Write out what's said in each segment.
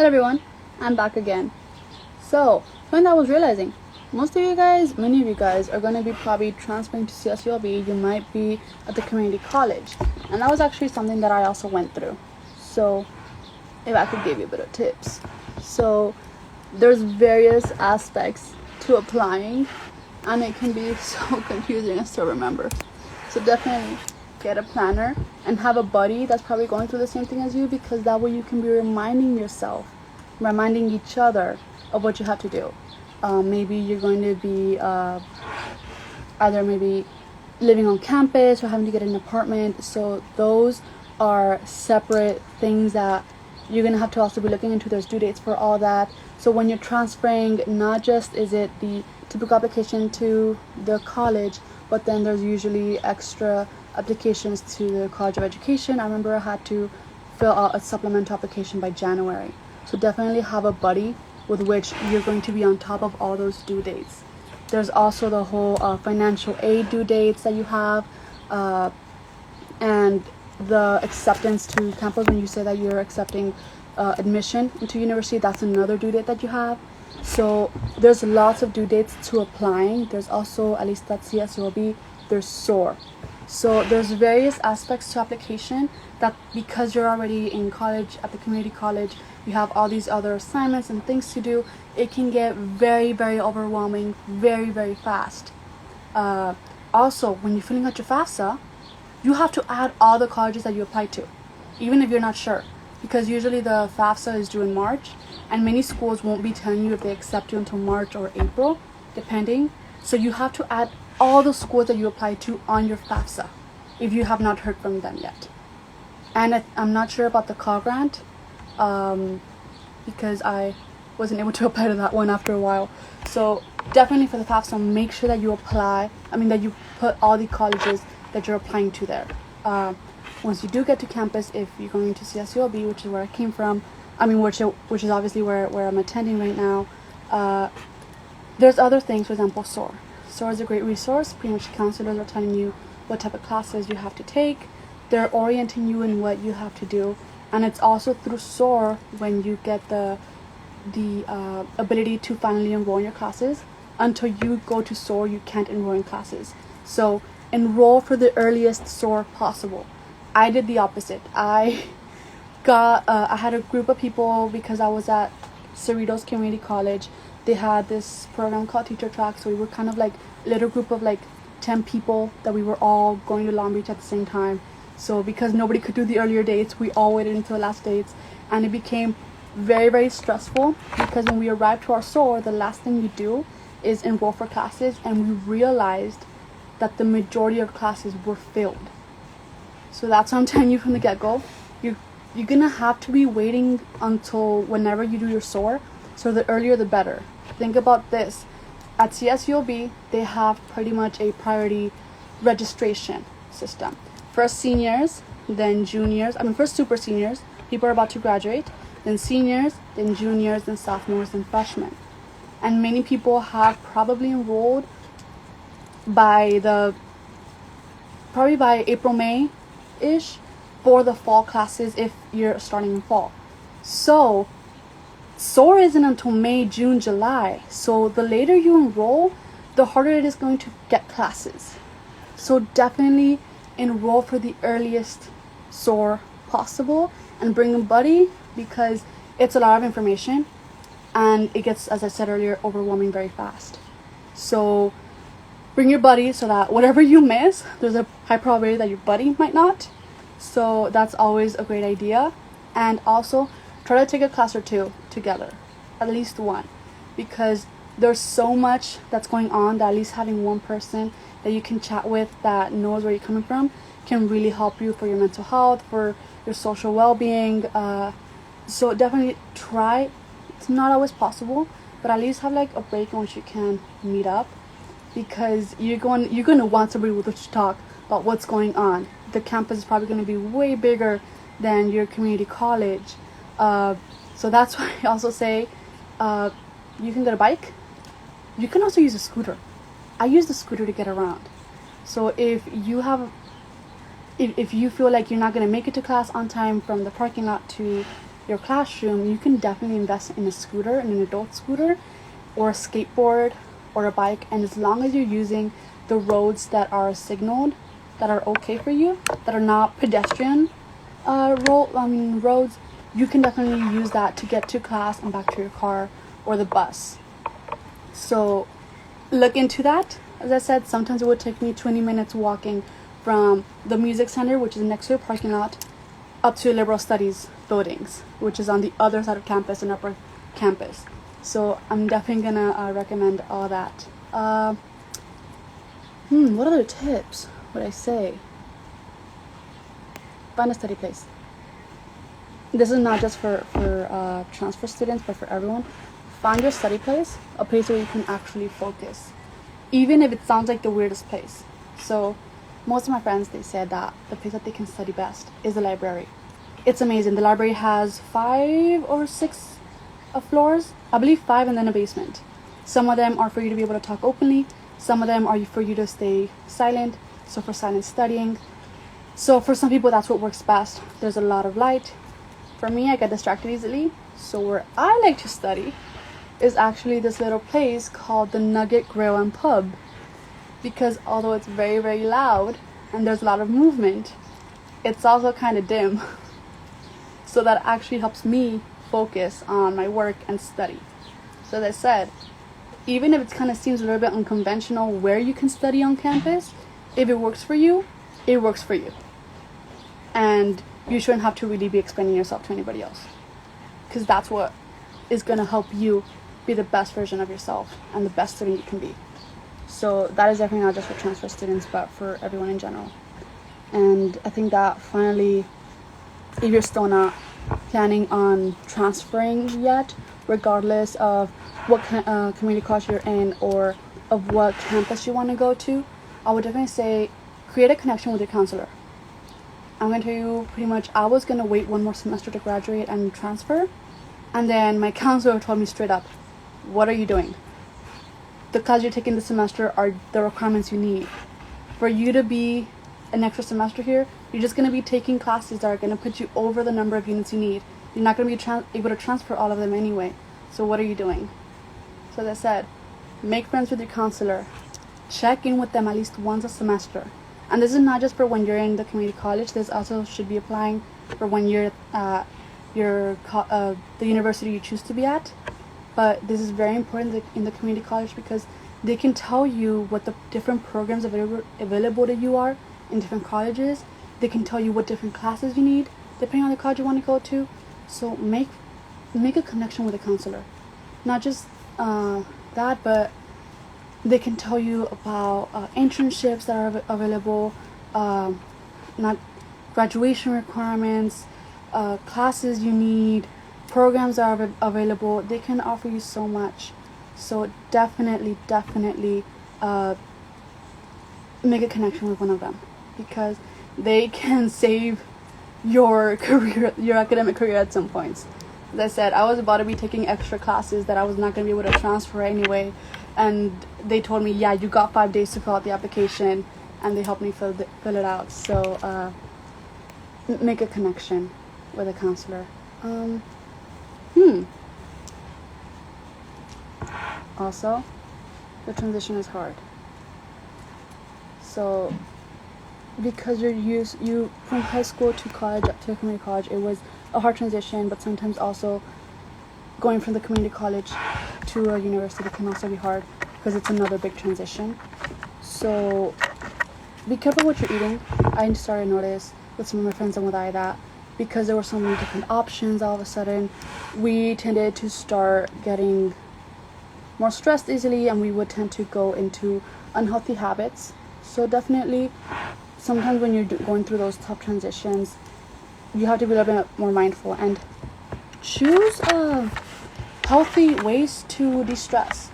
Hello everyone, I'm back again. So, when I was realizing, many of you guys are going to be probably transferring to CSULB. You might be at the community college, and that was actually something that I also went through. So, if I could give you a bit of tips. So, there's various aspects to applying, and it can be so confusing as to remember. So definitely get a planner and have a buddy that's probably going through the same thing as you, because that way you can be reminding each other of what you have to do. Maybe you're going to be either maybe living on campus or having to get an apartment. So those are separate things that you're going to have to also be looking into. There's due dates for all that. So when you're transferring, not just is it the typical application to the college, but then there's usually extra applications to the College of Education. I remember I had to fill out a supplemental application by January. So definitely have a buddy with which you're going to be on top of all those due dates. There's also the whole financial aid due dates that you have, and the acceptance to campus. When you say that you're accepting admission into university, that's another due date that you have. So there's lots of due dates to applying. There's also, at least at CSULB, there's SOAR. So there's various aspects to application that, because you're already in college, at the community college, you have all these other assignments and things to do. It can get very, very overwhelming very, very fast. Also, when you're filling out your FAFSA, you have to add all the colleges that you applied to, even if you're not sure, because usually the FAFSA is due in March, and many schools won't be telling you if they accept you until March or April, depending. So you have to add all the schools that you applied to on your FAFSA if you have not heard from them yet. And I'm not sure about the call grant, because I wasn't able to apply to that one after a while. So definitely for the FAFSA, make sure that you that you put all the colleges that you're applying to there. Once you do get to campus, if you're going to CSULB, which is where I came from, which is obviously where I'm attending right now, there's other things. For example, SOAR. SOAR is a great resource. Pretty much counselors are telling you what type of classes you have to take. They're orienting you in what you have to do, and it's also through SOAR when you get the ability to finally enroll in your classes. Until you go to SOAR, you can't enroll in classes. So enroll for the earliest SOAR possible. I did the opposite. I had a group of people, because I was at Cerritos Community College. They had this program called Teacher Track, so we were kind of like a little group of like 10 people that we were all going to Long Beach at the same time. So because nobody could do the earlier dates, we all waited until the last dates, and it became very, very stressful, because when we arrived to our SOAR, the last thing you do is enroll for classes, and we realized that the majority of classes were filled. So that's what I'm telling you from the get-go. You're gonna have to be waiting until whenever you do your SOAR, so the earlier the better. Think about this. At CSULB, they have pretty much a priority registration system. First seniors, then juniors. First super seniors, people are about to graduate, then seniors, then juniors, then sophomores, then freshmen. And many people have probably enrolled by April, May-ish for the fall classes if you're starting in fall. So SOAR isn't until May, June, July. So the later you enroll, the harder it is going to get classes. So definitely enroll for the earliest SOAR possible, and bring a buddy, because it's a lot of information and it gets, as I said earlier, overwhelming very fast. So bring your buddy, so that whatever you miss, there's a high probability that your buddy might not. So that's always a great idea. And also try to take a class or two together, at least one, because there's so much that's going on that at least having one person that you can chat with that knows where you're coming from can really help you for your mental health, for your social well-being. So definitely try. It's not always possible, but at least have like a break in which you can meet up, because you're going to want somebody with which to talk about what's going on. The campus is probably going to be way bigger than your community college. So that's why I also say you can get a bike. You can also use a scooter. I use the scooter to get around. So if you feel like you're not going to make it to class on time from the parking lot to your classroom, you can definitely invest in a scooter, in an adult scooter, or a skateboard, or a bike. And as long as you're using the roads that are signaled, that are okay for you, that are not pedestrian roads, you can definitely use that to get to class and back to your car or the bus. So look into that. As I said, sometimes it would take me 20 minutes walking from the music center, which is next to the parking lot, up to liberal studies buildings, which is on the other side of campus and upper campus. So I'm definitely gonna recommend all that. What other tips would I say? Find a study place. This is not just for transfer students, but for everyone. Find your study place, a place where you can actually focus, even if it sounds like the weirdest place. So most of my friends, they said that the place that they can study best is the library. It's amazing. The library has 5 or 6 floors, I believe 5, and then a basement. Some of them are for you to be able to talk openly. Some of them are for you to stay silent, so for silent studying. So for some people, that's what works best. There's a lot of light. For me, I get distracted easily. So where I like to study is actually this little place called the Nugget Grill and Pub. Because although it's very, very loud and there's a lot of movement, it's also kind of dim. So that actually helps me focus on my work and study. So as I said, even if it kind of seems a little bit unconventional where you can study on campus, if it works for you, it works for you. And you shouldn't have to really be explaining yourself to anybody else. Because that's what is going to help you be the best version of yourself and the best student you can be. So that is definitely not just for transfer students, but for everyone in general. And I think that finally, if you're still not planning on transferring yet, regardless of what community college you're in or of what campus you want to go to, I would definitely say create a connection with your counselor. I'm going to tell you pretty much, I was going to wait 1 more semester to graduate and transfer. And then my counselor told me straight up, what are you doing? The classes you're taking this semester are the requirements you need. For you to be an extra semester here, you're just going to be taking classes that are going to put you over the number of units you need. You're not going to be able to transfer all of them anyway. So what are you doing? So as I said, make friends with your counselor. Check in with them at least once a semester. And this is not just for when you're in the community college. This also should be applying for when you're at the university you choose to be at. But this is very important in the community college because they can tell you what the different programs available to you are in different colleges. They can tell you what different classes you need depending on the college you want to go to. So make a connection with a counselor. Not just that, but they can tell you about internships that are available, not graduation requirements, classes you need, programs that are available. They can offer you so much. So definitely make a connection with one of them because they can save your career, your academic career at some points. As I said, I was about to be taking extra classes that I was not going to be able to transfer anyway. And they told me, yeah, you got 5 days to fill out the application, and they helped me fill it out. So make a connection with a counselor. Also, the transition is hard. So because you from high school to college to community college, it was a hard transition, but sometimes also going from the community college to a university can also be hard because it's another big transition. So be careful what you're eating. I started to notice with some of my friends and with I that because there were so many different options all of a sudden, we tended to start getting more stressed easily and we would tend to go into unhealthy habits. So definitely sometimes when you're going through those tough transitions, you have to be a little bit more mindful and choose healthy ways to de-stress.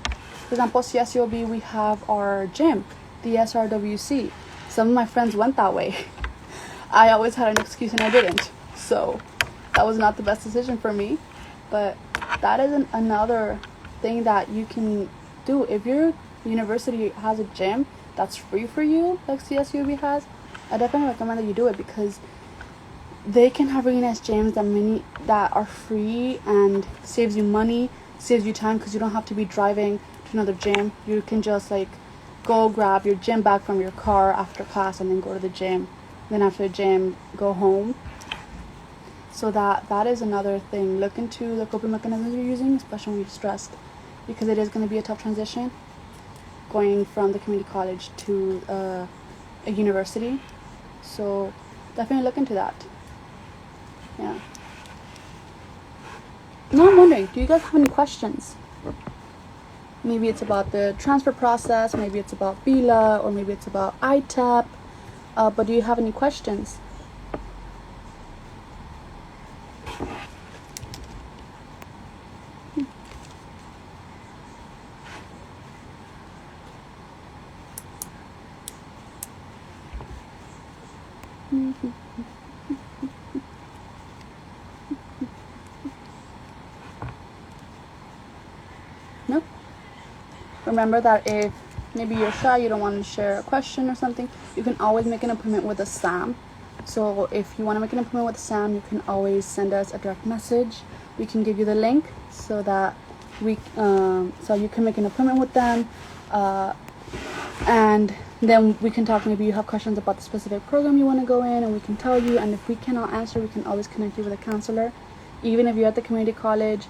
For example, CSUOB, we have our gym, the SRWC. Some of my friends went that way. I always had an excuse and I didn't. So that was not the best decision for me. But that is another thing that you can do. If your university has a gym that's free for you, like CSUOB has, I definitely recommend that you do it because they can have really nice gyms that are free and saves you money, saves you time, because you don't have to be driving to another gym. You can just like go grab your gym bag from your car after class and then go to the gym. Then after the gym, go home. So that is another thing. Look into the coping mechanisms you're using, especially when you're stressed, because it is going to be a tough transition going from the community college to a university. So definitely look into that. Yeah. Now I'm wondering, do you guys have any questions? Maybe it's about the transfer process, maybe it's about BILA, or maybe it's about ITEP. But do you have any questions? No? Remember that if maybe you're shy, you don't want to share a question or something, you can always make an appointment with a SAM. So if you want to make an appointment with a SAM, you can always send us a direct message. We can give you the link so that so you can make an appointment with them, and then we can talk. Maybe you have questions about the specific program you want to go in, and we can tell you. And if we cannot answer, we can always connect you with a counselor. Even if you're at the community college,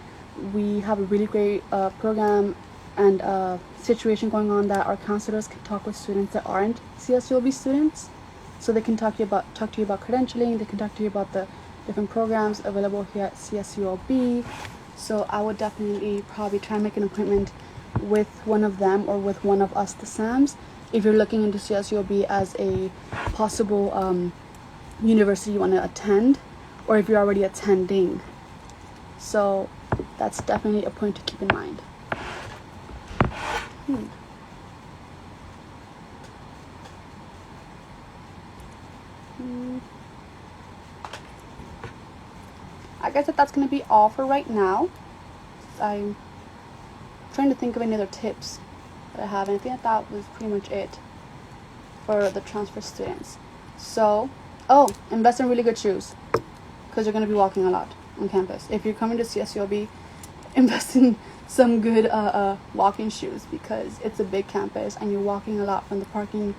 we have a really great program and situation going on that our counselors can talk with students that aren't CSULB students. So they can talk to you about credentialing. They can talk to you about the different programs available here at CSULB. So I would definitely probably try and make an appointment with one of them or with one of us, the SAMs, if you're looking into CSULB as a possible university you want to attend, or if you're already attending. So that's definitely a point to keep in mind. I guess that's going to be all for right now. I'm trying to think of any other tips that I have, and I think that was pretty much it for the transfer students. So, invest in really good shoes, because you're going to be walking a lot on campus. If you're coming to CSULB, invest in some good walking shoes, because it's a big campus and you're walking a lot from the parking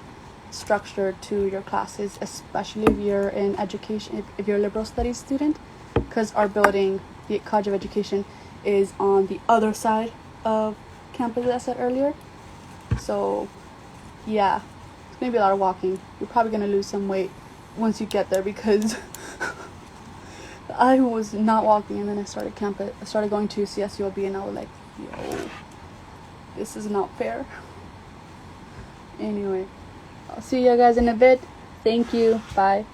structure to your classes, especially if you're in education, if you're a liberal studies student, because our building, the College of Education, is on the other side of campus, as I said earlier. So yeah, it's gonna be a lot of walking. You're probably gonna lose some weight once you get there, because I was not walking, and then I started going to CSULB, and I was like, yo, this is not fair. Anyway, I'll see you guys in a bit. Thank you. Bye.